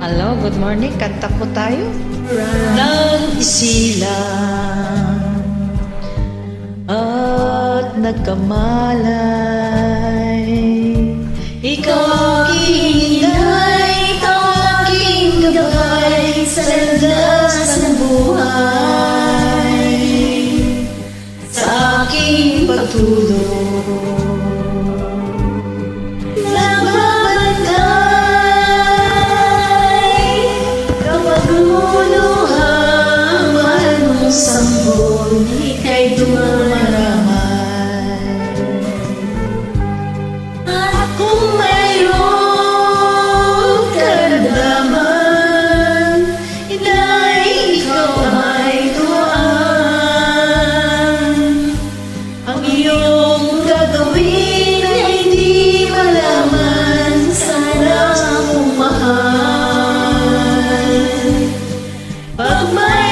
Hello, good morning. Kanta po tayo. Nang isilang at nagkamalay, ikaw aking inay, aking gabay sa landas ng buhay, sa aking pagtulog. Sambon ika'y dumaraman, at kung mayroong karamdaman, inay ikaw ay tuwaan. Ang iyong gagawin ay hindi malaman, sana mong mahal. Pag may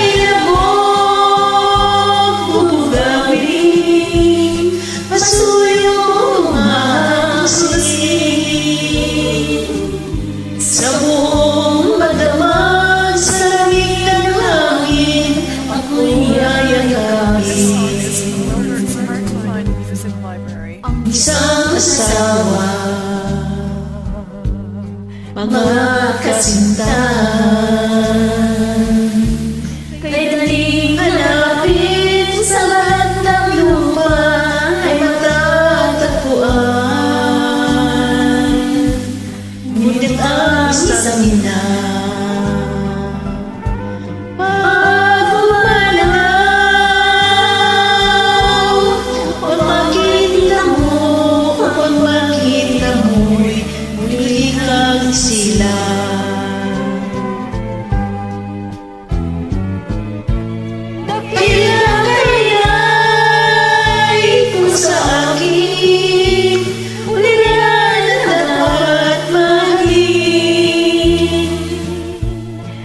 sa buong magdamag sa langit ng hangin, ako'y yayakapin. Isang asawa, mga kasintahan, kay daling hanapin sa lahat ng lupa ay matatagpuan. Ngunit ang isang ina, pag umanaw, pag makita mo'y muli kang sila. Kaya kung sa akin uli na dapat mahalin,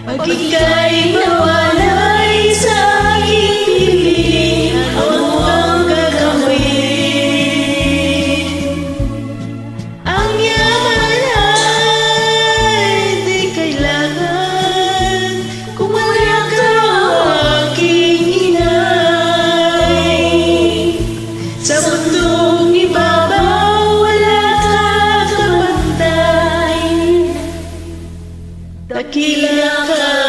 pag ika'y nawalay sa aking piling, ang mukhang gagawin. Ang yaman ay di kailangan kung wala ka aking inay. Sa mundong ibabaw wala ka kapantay, dakila ka.